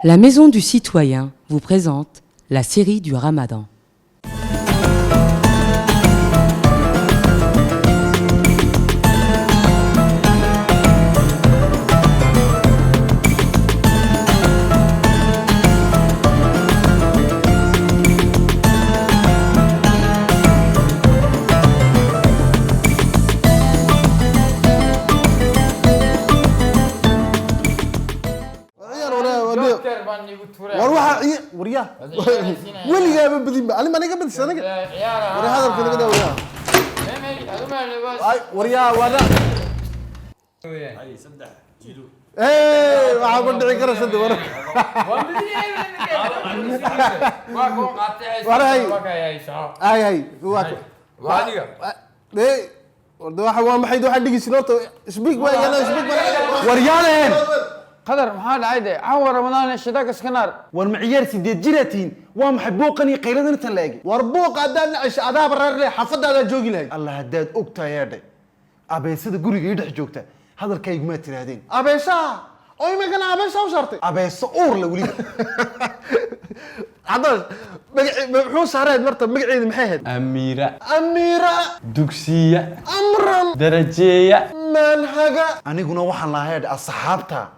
La Maison du Citoyen vous présente la série du Ramadan. وريا ولي يا بدي انا ما قبل سنه وري هذا الفيلم وريا وريا ولا اي سمدح جيلو ايه waxaa ku dhici kara sad war ay ay waadiga ee waxa maxay waxa dhigisnoto isbig waa yana isbig wariyaaleen قدر محمد عايدة عور رمضان الشتاء كسكنار والمعيار سيدي جيراتين ومحبوقني قيلدنا تلاقي وربوق ادان عش اداب رر حفظ هذا جوجي لهي الله هداد اوغتا يادي ابيسada guriga ii dhex joogta hadalkaygu ma tiraadeen abeesa oo ma kana abeesa u shartay abeesa uur la wali عدل محو سارد مرتب مقعيد محيهد أميرة دكسية أمرا درجية منهجة أنا قلنا وحنا هاد الصحابتها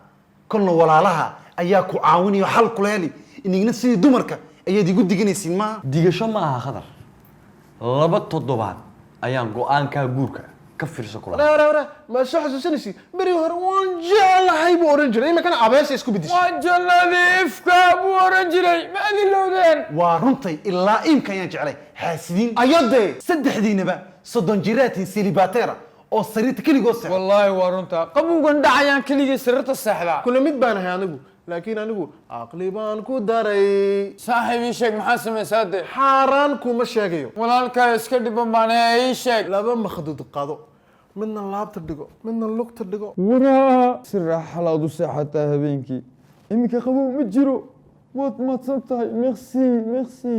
كلنا ولا لها أياكو عاوني وحل كلالي إني نسي دمرك أيا دي قد ديجني سينما ديجا شو معها خضر لبط الضباب أيام قوان كاجورك كفر سكولا لا ما شو حسسني بري هروان جل هاي بورنجري ما كان عباس يسكو بديش وجل ذيف كابورنجري ما ادري لودين ورنتي الا ان كان يجعلي حاسدين ايدي سدخدينا با صدنجيرات سيليباتيرا او سريت كليغو سخ والله ورنتا قبوغن دعيان كليغي سرت السخدا كل ميد بان هي انغو لكن انغو عقلي بان كو داري صاحبي شيخ محاسم ساده حاران كوما شيغيو walaalka iska dhiban baan ay sheeg laba maxdud qaado midna laabta dhigo midna lugta dhigo waraa sirra xalaadu saxata habeenkii imika qabow ma jiro waad madsantahay merci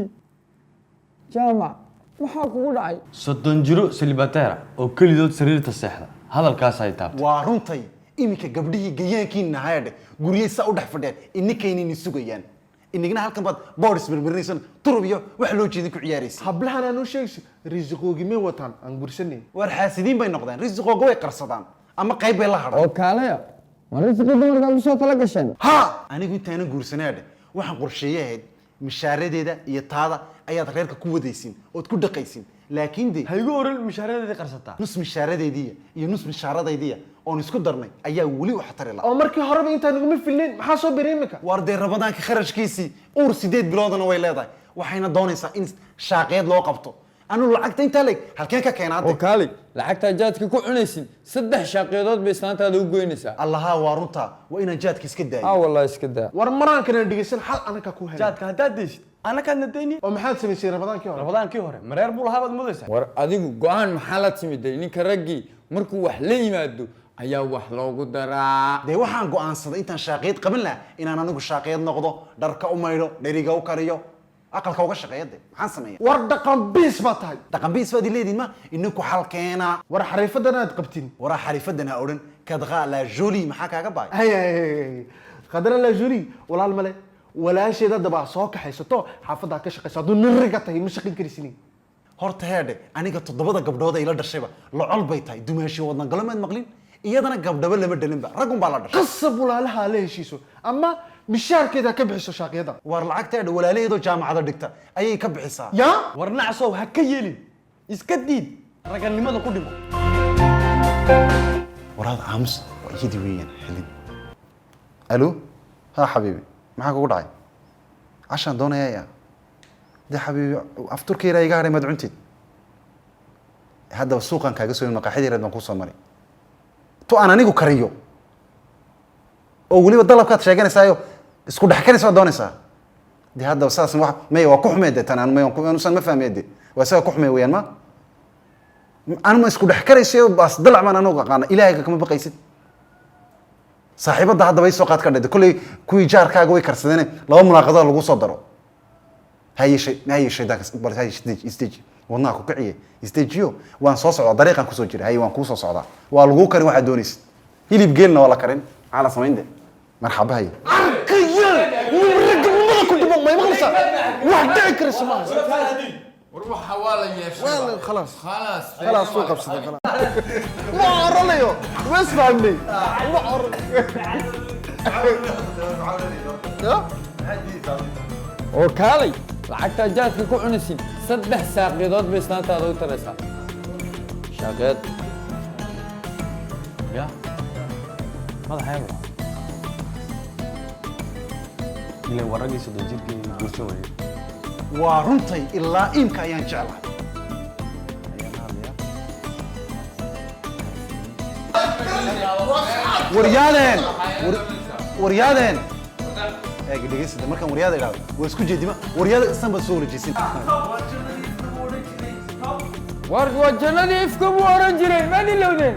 jaamac maxaa kugu dhacay soddon jiro silibateera oo kalidood sariirta seexda hadalkaas ay taabtay waa runtay imika gabdhihii gayaankiina hayade guriyaysa u dhex fadhiyaan ininkaynini sugayaan inigna halkan baad boodis birbirinaysan turub iyo wax loo jeedin ku ciyaaraysa hablahan aanu sheegsi risqoogi ma wataan aan gursanay war xaasidiin bay noqdeen risqooga way qarsadaan ama qayb bay la hadhaan oo kaalaya ma risqi dumarka u soo tala gasheen ha anigu intaana guursanaade waxaan qorsheeyahay mishaaradeeda iyo taada ayaad reerka ku wadaysiin ood ku dhaqaysiin laakiin de haygu oran mishaaradeeda qarsataa nus mishaaradeedii iyo nus mishaaradeedii oon isku darnay ayaa wali wax tari la oo markii horeba intaan ugu filneen maxaa soo bireemika war de rabadaanka kharashkiisi uur 8 biloodna way leedahay waxayna doonaysaa in shaaqeed loo qabto anu lacagta inta leeg halkeen ka keenaad oo kaali lacagta jaadka ku cunaysin saddex shaaqeedood bay islaantaada u goynaysaa allaha waa runta waa inaan jaadka iska daayo wallahi iska daa war maraankana dhigaysan hal anaka ku helay jaadka haddaad deysid anaka nadayni oo maxaad samaysay rabadaankii hore mareer buu lahaa baad mudaysaa war adigu go'aan maxaa la timiday ninka raggii markuu wax la yimaado ayaa wax loogu daraa de waxaan go'aansaday intaan shaaqeed qaban lahaa inaan anigu shaaqeed noqdo dharka u maydho dheriga u kariyo aqalka uga shaqeeyade maxaan sameeyaa war dhaqan biis ba tahay dhaqan biis baad leediin ma ininku xalkeena war xariifadan aad qabtin war xariifadan ha oran kadqa la joli maxaa kaaga baay hay qadara la joli walaal male walaasheeda daba soo kaxaysato xaafada ka shaqeyso haduu niriga tahay ma shaqin karisin horta heede aniga toddobada gabdhood ay la dhashayba locol bay tahay dumaashi wadna galameed maqlin iyadana gabdhaba lama dhalinba raggun baa la dhashay qasab walaalaha la heshiiso ama mishaarkeeda ka bixiso shaaqiyada war lacagteeda walaalaheedo jaamacada dhigta ayay ka bixisaa ya war nacsow ha ka yeelin iska diid raganimada ku dhimo waraad aamus waa iyadii weeyaan xilin alo ha xabiibi maxaa kugu dhacay cashaan doonaya de xabiibi afturkayra iga hadhay maad cunteed haddaba suuqan kaaga soo maqaaxidii reed baan kuu soo maray to aan anigu kariyo oo waliba dalabkaad sheeganaysaayo isku dhaxkanaysaa doonaysaa de haddaba saas wax may waa ku xumeed tan aan ma fahmeed waa saga ku xumeey weeyaan ma aan ma isku dhaxkaraysayo bas dalac maan anigu aqaana ilaahay kama baqaysid saaxiibada haddaba isoo qaad ka dhigay kulli kuwii jaarkaaga way karsadeen laba munaaqado lagu soo daro hayay dakas bal hayay stage wadnaha ku kiciye stageyo waan soo socdaa dariiqan kusoo jiray hay waan kuu soo socdaa waa lagu karin waxaad doonaysid hilib geelna waa la karin maxaa la samayn de مرحبا هي أركيل ورد ما كنت ما يمغلسة واحد ذكر اسمها وروح حوالي يا والله خلاص خلاص سوق بصدق خلاص ما عرليو بس فهمني ما عرل oo kaalay lacagta jaadka ku cunaysin 3 saaqidood bay islaantaada u taraysaa shaqeed ya madaxayga ile waragiisa dajirkii guusha weeye وارنتي إلا إمك أيان جعلها وريادين ايه قد قيس ده مركان ورياده يراوي واسكو جدي ما ورياده استنبا سوول جيسين war waa jannadii ifka buu oran jiray ma dilowdeen